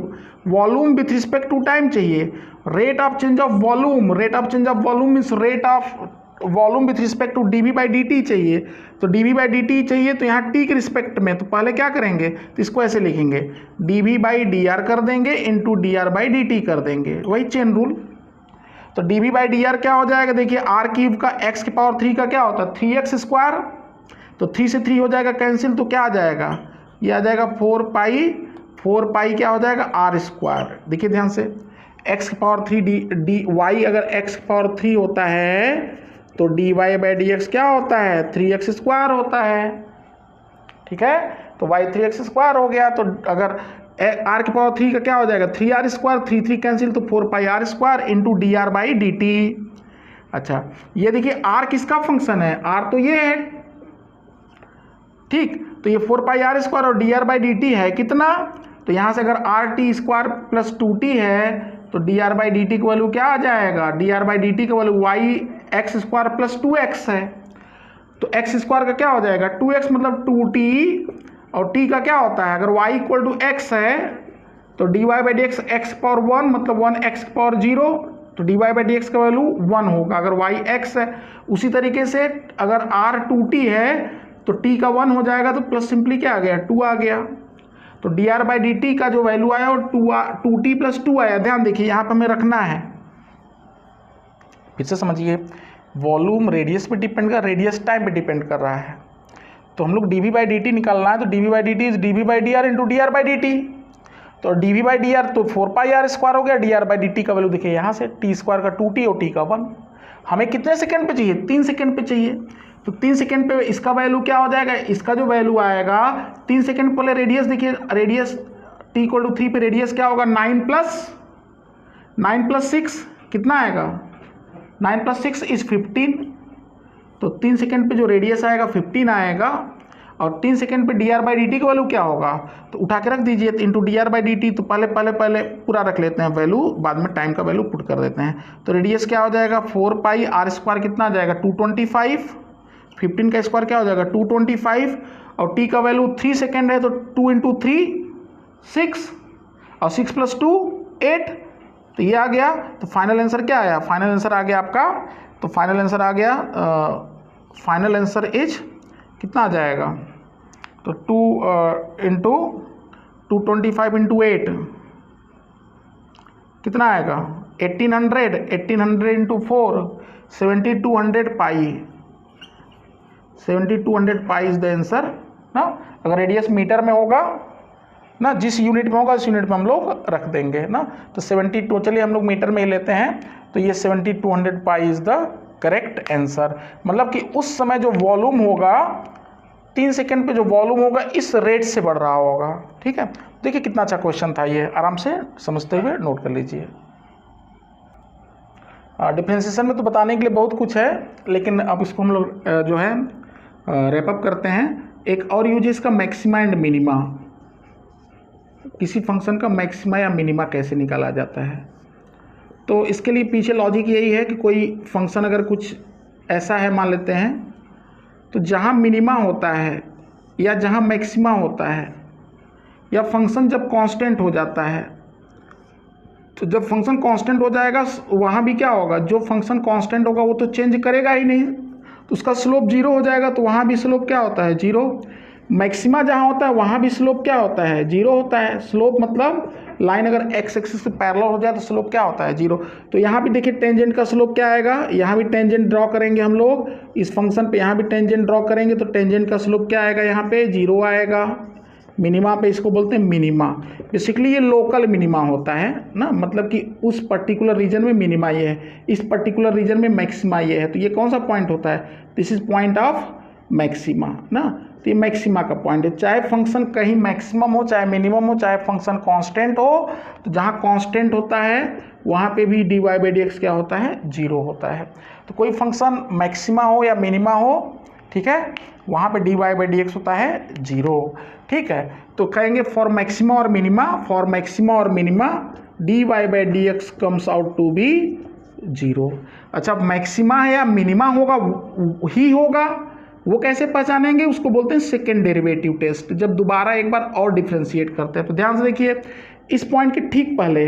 volume with respect to time चाहिए। Rate of change of volume means rate of volume with respect to dv/dt चाहिए। तो dv/dt चाहिए तो यहाँ t के रिस्पेक्ट में, तो पहले क्या करेंगे, तो इसको ऐसे लिखेंगे, dv/dr कर देंगे इंटू dr/dt कर देंगे, वही चेन रूल। तो dv/dr क्या हो जाएगा, देखिए r³ का x⁻³ का क्या होता है 3x², तो 3 से 3 हो जाएगा कैंसिल, तो क्या आ जाएगा, ये आ जाएगा 4 क्या हो जाएगा r²। देखिए ध्यान से, x⁻³ y अगर x⁻³ होता है तो dy/dx क्या होता है 3x² होता है, ठीक है। तो y 3x² हो गया, तो अगर r⁻³ का क्या हो जाएगा 3r², 3 कैंसिल, तो 4πr² इंटू dr/dt। अच्छा, ये देखिए r किसका फंक्शन है, r तो ये है, ठीक। तो ये 4πr² और dr/dt है कितना, तो यहाँ से अगर rt² प्लस 2t है तो dr/dt की वैल्यू क्या आ जाएगा, dr/dt का वैल्यू x² प्लस 2x है। तो x² का क्या हो जाएगा 2x मतलब 2t, और t का क्या होता है, अगर y इक्वल टू x है तो dy/dx x⁻1 मतलब 1x⁻0, तो dy/dx का वैल्यू 1 होगा अगर y x है। उसी तरीके से अगर r 2t है तो t का 1 हो जाएगा, तो प्लस सिंपली क्या आ गया 2 आ गया। तो dr/dt का जो वैल्यू आया वो 2t प्लस 2 आया। ध्यान देखिए यहाँ पर हमें रखना है, फिर से समझिए, वॉल्यूम रेडियस पे डिपेंड कर, रेडियस टाइम पे डिपेंड कर रहा है। तो हम लोग dv/dt निकालना है, तो dv/dt is dv/dr into dr/dt। तो dv/dr तो 4πr² हो गया, dr/dt का वैल्यू देखिए यहाँ से t² का 2t और t का 1। हमें कितने सेकंड पे चाहिए, 3 सेकंड पे चाहिए। तो 3 सेकेंड पे इसका वैल्यू क्या हो जाएगा, इसका जो वैल्यू आएगा 3 सेकेंड पहले रेडियस देखिए, रेडियस t इक्वल टू 3 पे रेडियस क्या होगा 9 प्लस 6 कितना आएगा, 9 प्लस 6 इज 15। तो 3 सेकेंड पे जो रेडियस आएगा 15 आएगा, और 3 सेकेंड पे dr/dt का वैल्यू क्या होगा, तो उठा के रख दीजिए इंटू dr/dt। तो पहले पूरा रख लेते हैं वैल्यू, बाद में टाइम का वैल्यू पुट कर देते हैं। तो रेडियस क्या हो जाएगा 4 पाई r स्क्वायर कितना आ जाएगा 225, 15 का स्क्वायर क्या हो जाएगा 225, और t का वैल्यू 3 सेकेंड है तो 2 इंटू 3 6, और 6 प्लस 2 8, तो ये आ गया। तो फाइनल आंसर क्या आया, फाइनल आंसर आ गया आपका, तो फाइनल आंसर आ गया, फाइनल आंसर इज कितना आ जाएगा, तो 2 इंटू 225 इंटू 8 कितना आएगा 1800 into 4 7200 pi, 7200 pi is the answer ना। अगर रेडियस मीटर में होगा ना, जिस यूनिट में होगा उस यूनिट में हम लोग रख देंगे ना। तो 72, चलिए हम लोग मीटर में ही लेते हैं, तो ये 7200 pi is the correct answer. मतलब कि उस समय जो वॉल्यूम होगा 3 सेकेंड पे जो वॉल्यूम होगा इस रेट से बढ़ रहा होगा। ठीक है, देखिए कितना अच्छा क्वेश्चन था ये, आराम से समझते हुए नोट कर लीजिए। डिफरेंशिएशन में तो बताने के लिए बहुत कुछ है, लेकिन अब इसको हम लोग जो है रैप अप करते हैं। एक और यूज है इसका मैक्सिमा एंड मिनिमा, किसी फंक्शन का मैक्सिमा या मिनिमा कैसे निकाला जाता है। तो इसके लिए पीछे लॉजिक यही है कि कोई फंक्शन अगर कुछ ऐसा है मान लेते हैं, तो जहाँ मिनिमा होता है या जहाँ मैक्सिमा होता है, या फंक्शन जब कांस्टेंट हो जाता है, तो जब फंक्शन कांस्टेंट हो जाएगा वहाँ भी क्या होगा, जो फंक्शन कांस्टेंट होगा वो तो चेंज करेगा ही नहीं, तो उसका स्लोप जीरो हो जाएगा, तो वहाँ भी स्लोप क्या होता है जीरो। मैक्सिमा जहाँ होता है वहाँ भी स्लोप क्या होता है जीरो होता है। स्लोप मतलब लाइन अगर एक्स एक्सिस से पैरेलल हो जाए तो स्लोप क्या होता है जीरो। तो यहाँ भी देखिए टेंजेंट का स्लोप क्या आएगा, यहाँ भी टेंजेंट ड्रॉ करेंगे हम लोग इस फंक्शन पे, यहाँ भी टेंजेंट ड्रॉ करेंगे तो टेंजेंट का स्लोप क्या आएगा, यहाँ पे जीरो आएगा। मिनिमा पे इसको बोलते हैं मिनिमा। बेसिकली ये लोकल मिनिमा होता है ना, मतलब कि उस पर्टिकुलर रीजन में मिनिमा ये है, इस पर्टिकुलर रीजन में मैक्सिमा ये है। तो ये कौन सा पॉइंट होता है, this is point of maxima ना। तो ये मैक्सिमा का पॉइंट है। चाहे फंक्शन कहीं मैक्सिमम हो चाहे मिनिमम हो, चाहे फंक्शन कांस्टेंट हो, तो जहाँ कांस्टेंट होता है वहाँ पे भी dy/dx क्या होता है जीरो होता है। तो कोई फंक्शन मैक्सिमा हो या मिनिमा हो, ठीक है, वहाँ पे dy/dx होता है जीरो। ठीक है, तो कहेंगे फॉर मैक्सिमा और मिनिमा, फॉर मैक्सिमा और minima dy/dx comes out to be zero. अच्छा, मैक्सिमा है या मिनिमा होगा ही होगा, वो कैसे पहचानेंगे, उसको बोलते हैं सेकेंड डेरिवेटिव टेस्ट, जब दोबारा एक बार और डिफ्रेंशिएट करते हैं। तो ध्यान से देखिए, इस पॉइंट के ठीक पहले,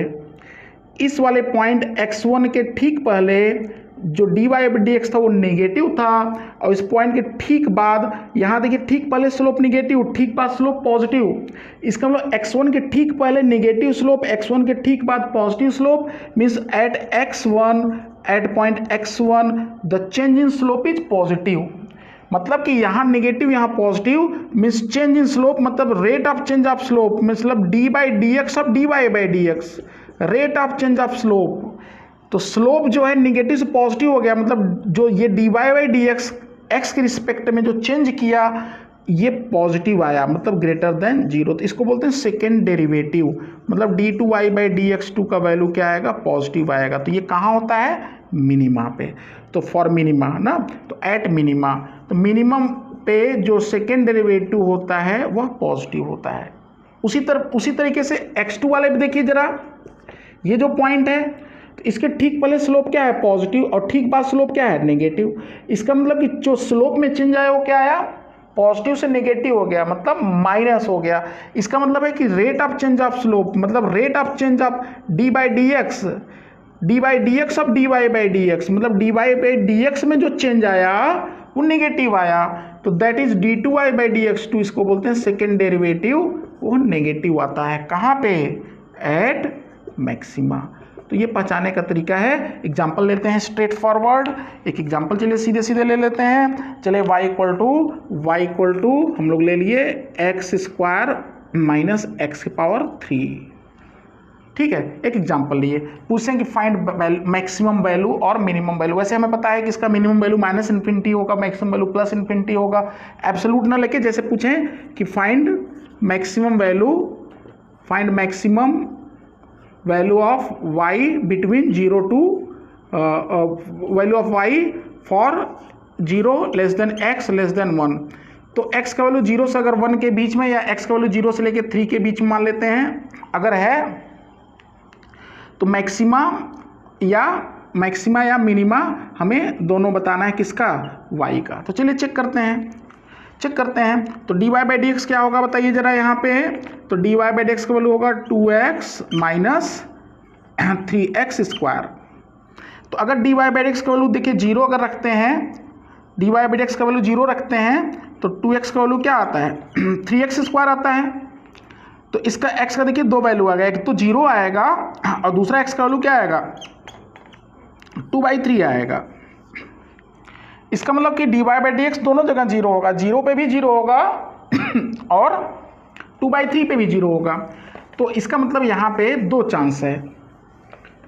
इस वाले पॉइंट x1 के ठीक पहले जो dy/dx था वो नेगेटिव था, और इस पॉइंट के ठीक बाद यहाँ देखिए ठीक पहले स्लोप नेगेटिव, ठीक बाद स्लोप पॉजिटिव। इसका मतलब x1 के ठीक पहले नेगेटिव स्लोप, x1 के ठीक बाद positive slope, means at x1 at point x1 the change in slope is positive. मतलब कि यहाँ नेगेटिव यहाँ positive, means change in slope मतलब rate of change of slope, मतलब dy/dx of dy/dx, rate of change of slope. तो slope जो है negative से पॉजिटिव हो गया, मतलब जो ये dy/dx x के रिस्पेक्ट में जो चेंज किया ये पॉजिटिव आया, मतलब ग्रेटर देन जीरो। तो इसको बोलते हैं सेकेंड डेरिवेटिव, मतलब d2y/dx2 का वैल्यू क्या आएगा, पॉजिटिव आएगा। तो ये कहाँ होता है, मिनिमा पे। तो फॉर मिनिमा ना, तो एट मिनिमा, तो मिनिमम पे जो सेकेंड डेरिवेटिव होता है वह पॉजिटिव होता है। उसी तरीके से x2 वाले भी देखिए जरा, ये जो पॉइंट है तो इसके ठीक पहले स्लोप क्या है, पॉजिटिव, और ठीक बाद स्लोप क्या है, नेगेटिव। इसका मतलब कि जो स्लोप में चेंज आया वो क्या आया, पॉजिटिव से नेगेटिव हो गया, मतलब माइनस हो गया। इसका मतलब है कि rate of change of slope, मतलब rate of change of dy/dx of dy/dx, मतलब dy/dx में जो चेंज आया वो नेगेटिव आया, तो दैट इज d2y/dx2, इसको बोलते हैं सेकेंड डेरिवेटिव, वो नेगेटिव आता है। कहाँ पे, एट मैक्सिमा। तो ये पहचाने का तरीका है। एग्जाम्पल लेते हैं स्ट्रेट फॉरवर्ड, एक एग्जाम्पल चलिए सीधे सीधे ले लेते हैं। चलिए y इक्वल टू हम लोग ले लिए x² - x⁻³ ठीक है, एक एग्जांपल लिए पूछें कि फाइंड मैक्सिमम वैल्यू और मिनिमम वैल्यू। वैसे हमें पता है कि इसका मिनिमम वैल्यू -∞ होगा, मैक्सिमम वैल्यू +∞ होगा। एब्सोल्यूट ना लेके जैसे पूछें कि find maximum value of y between 0 to value of y for 0 less than x less than 1। तो x का वैल्यू 0 से अगर 1 के बीच में या x का वैल्यू 0 से लेके 3 के बीच में मान लेते हैं, अगर है तो मैक्सिमा या मिनिमा हमें दोनों बताना है, किसका, y का। तो चलिए चेक करते हैं। तो dy बाई डी एक्स क्या होगा बताइए जरा यहाँ पे। तो dy बाई डी एक्स का वैल्यू होगा 2x माइनस 3x²। तो अगर dy बाई डी एक्स का वैल्यू देखिए 0 अगर रखते हैं, dy बाई डी एक्स का वैल्यू 0 रखते हैं तो 2x का वैल्यू क्या आता है 3x² आता है। तो इसका x का देखिए दो वैल्यू आ गया, एक तो 0 आएगा और दूसरा x का वैल्यू क्या आएगा 2/3 आएगा। इसका मतलब कि dy बाई डी एक्स दोनों जगह 0 होगा, 0 पे भी 0 होगा और 2/3 पे भी 0 होगा। तो इसका मतलब यहाँ पे दो चांस है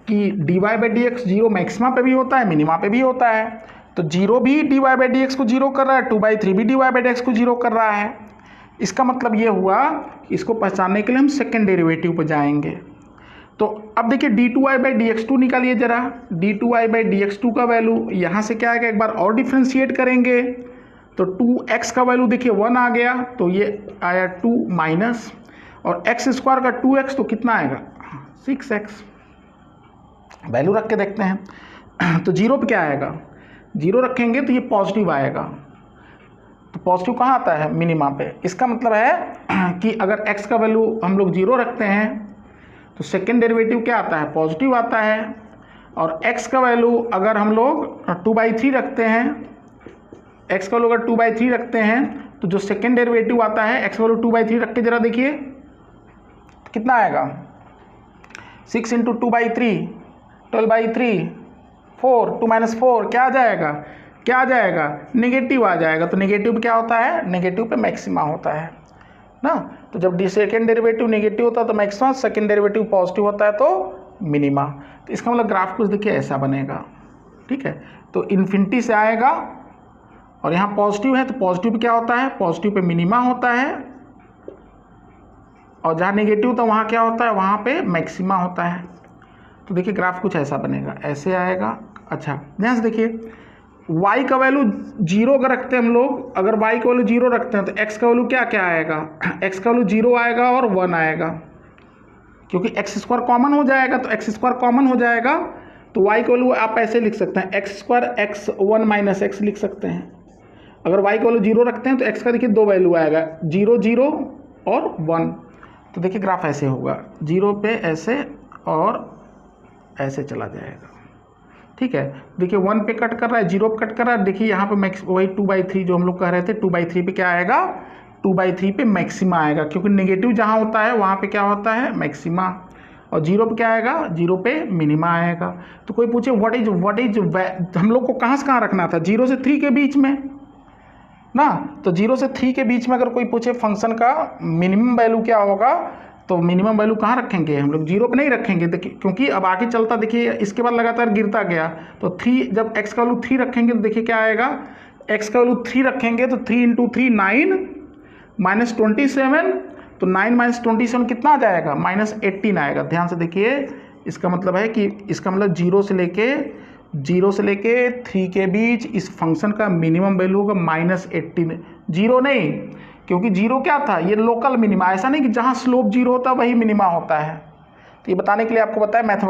कि dy by D x 0 maxima पे भी होता है, मिनिमा पे भी होता है। तो 0 भी dy बाई डी एक्स को 0 कर रहा है, 2/3 भी dy बाई डी एक्स को 0 कर रहा है। इसका मतलब ये हुआ कि इसको पहचानने के लिए हम सेकेंड डेरिवेटिव पर जाएंगे। तो अब देखिए d2i बाई dx2 निकालिए जरा। d2i बाई dx2 का वैल्यू यहाँ से क्या आएगा, एक बार और डिफ्रेंशिएट करेंगे तो 2x का वैल्यू देखिए 1 आ गया, तो ये आया 2 माइनस, और x² का 2x तो कितना आएगा 6x। वैल्यू रख के देखते हैं। तो 0 पे क्या आएगा, 0 रखेंगे तो ये पॉजिटिव आएगा। तो पॉजिटिव कहाँ आता है, मिनिमा पे। इसका मतलब है कि अगर x का वैल्यू हम लोग 0 रखते हैं तो सेकेंड डेरिवेटिव क्या आता है, पॉजिटिव आता है। और x का वैल्यू अगर हम लोग 2/3 रखते हैं, x का वैल्यू अगर 2/3 रखते हैं तो जो सेकेंड डेरिवेटिव आता है x का वैल्यू 2/3 रख के जरा देखिए कितना आएगा 6 × 2/3 12/3 4 2 - 4 क्या आ जाएगा नेगेटिव आ जाएगा। तो नेगेटिव क्या होता है, नेगेटिव पे मैक्सिमा होता है ना। तो जब सेकेंड डेरिवेटिव नेगेटिव होता है तो मैक्सिमा, सेकेंड डेरिवेटिव पॉजिटिव होता है तो मिनिमा। तो इसका मतलब ग्राफ कुछ देखिए ऐसा बनेगा, ठीक है। तो इन्फिनिटी से आएगा और यहाँ पॉजिटिव है तो पॉजिटिव पे क्या होता है, पॉजिटिव पे मिनिमा होता है, और जहाँ नेगेटिव तो वहाँ क्या होता है, वहाँ पे मैक्सिमा होता है। तो देखिए ग्राफ कुछ ऐसा बनेगा, ऐसे आएगा। अच्छा ध्यान से देखिए, y का वैल्यू 0 अगर रखते हैं हम लोग, अगर y का वैल्यू 0 रखते हैं तो x का वैल्यू क्या आएगा, x का वैल्यू 0 आएगा और 1 आएगा, क्योंकि x² कॉमन हो जाएगा। तो x² कॉमन हो जाएगा तो y का वैल्यू आप ऐसे लिख सकते हैं x² x1 माइनस x लिख सकते हैं। अगर y का वैल्यू 0 रखते हैं तो x का देखिए दो वैल्यू आएगा, 0 0 और 1। तो देखिए ग्राफ ऐसे होगा, 0 पे ऐसे और ऐसे चला जाएगा, ठीक है। देखिए 1 पे कट कर रहा है, 0 पे कट कर रहा है। देखिए यहाँ पे मैक्स वही 2/3 जो हम लोग कह रहे थे, 2/3 पे क्या आएगा, 2/3 पे मैक्सिमा आएगा, क्योंकि नेगेटिव जहाँ होता है वहाँ पे क्या होता है मैक्सिमा, और 0 पे क्या आएगा, 0 पे मिनिमा आएगा। तो कोई पूछे व्हाट इज हम लोग को कहाँ से कहाँ रखना था, 0 से 3 के बीच में ना। तो 0 से 3 के बीच में अगर कोई पूछे फंक्शन का मिनिमम वैल्यू क्या होगा, तो मिनिमम वैल्यू कहाँ रखेंगे हम लोग, 0 पे नहीं रखेंगे। देखिए क्योंकि अब आगे चलता देखिए इसके बाद लगातार गिरता गया, तो 3 जब x का वैल्यू 3 रखेंगे तो देखिए क्या आएगा, x का वैल्यू 3 रखेंगे तो 3 × 3 9 माइनस 27, तो 9 माइनस 27 कितना आ जाएगा -18 आएगा। ध्यान से देखिए, इसका मतलब है कि इसका मतलब 0 से लेके 3 के बीच इस फंक्शन का मिनिमम वैल्यू होगा -18, 0 नहीं, क्योंकि 0 क्या था, ये लोकल मिनिमा। ऐसा नहीं कि जहाँ स्लोप 0 होता है वही मिनिमा होता है। तो ये बताने के लिए आपको बताया, मैथ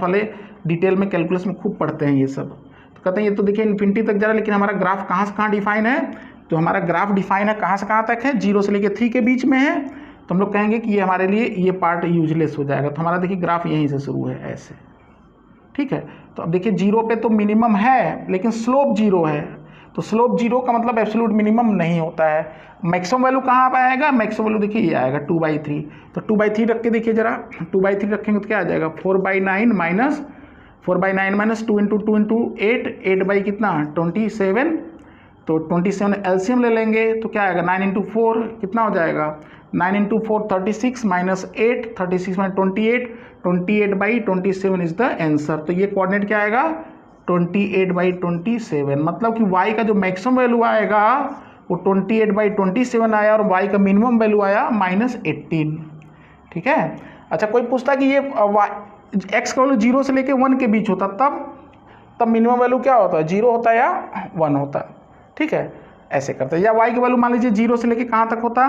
वाले डिटेल में कैलकुलस में खूब पढ़ते हैं ये सब। तो कहते हैं ये तो देखिए इन्फिनिटी तक जा रहा है, लेकिन हमारा ग्राफ कहाँ से कहाँ डिफाइन है, तो हमारा ग्राफ डिफाइन है कहाँ से कहाँ तक है, 0 से लेकर 3 के बीच में है। तो हम लोग कहेंगे कि ये हमारे लिए ये पार्ट यूजलेस हो जाएगा। तो हमारा देखिए ग्राफ यहीं से शुरू है ऐसे, ठीक है। तो अब देखिए 0 पे तो मिनिमम है लेकिन स्लोप 0 है, तो स्लोप 0 का मतलब एब्सोल्यूट मिनिमम नहीं होता है। मैक्सिमम वैल्यू कहाँ पर आएगा, मैक्सिमम वैल्यू देखिए ये आएगा 2/3। तो 2/3 रख के देखिए जरा, 2/3 रखेंगे तो क्या आ जाएगा 4/9 माइनस 4/9 माइनस 2 × 2 × 8, 8 कितना 27। तो 27 एलसीएम ले लेंगे तो क्या आएगा 9 × 4 कितना हो जाएगा 9 into 4 36 minus 8, 36 minus 28, 28/27 is the answer. तो ये कोऑर्डिनेट क्या आएगा 28/27, मतलब कि y का जो मैक्सिमम वैल्यू आएगा वो 28/27 आया और y का मिनिमम वैल्यू आया -18। ठीक है। अच्छा कोई पूछता है कि ये x का वैल्यू 0 से लेके 1 के बीच होता तब मिनिमम वैल्यू क्या होता है 0 होता है या 1 होता है। ठीक है, ऐसे करते हैं। या y की वैल्यू मान लीजिए 0 से लेके कहाँ तक होता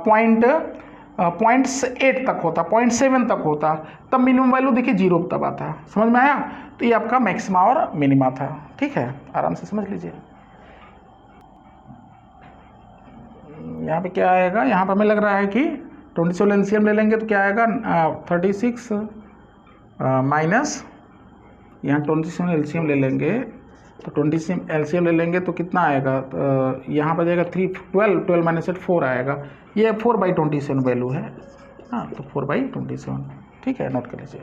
0.8 तक होता, 0.7 तक होता, तब मिनिमम वैल्यू देखिए 0 तब आता। समझ में आया। तो ये आपका मैक्सिमा और मिनिमा था। ठीक है, आराम से समझ लीजिए। यहाँ पे क्या आएगा, यहाँ पर हमें लग रहा है कि 27 एलसीएम ले लेंगे तो क्या आएगा 36 माइनस यहाँ 27 एलसीएम ले लेंगे तो 27 एलसीएम ले लेंगे तो कितना आएगा, यहाँ पर जाएगा 12 माइनस 8 4 आएगा। ये 4/27 वैल्यू है। हाँ, तो 4/27। ठीक है, नोट कर लीजिए।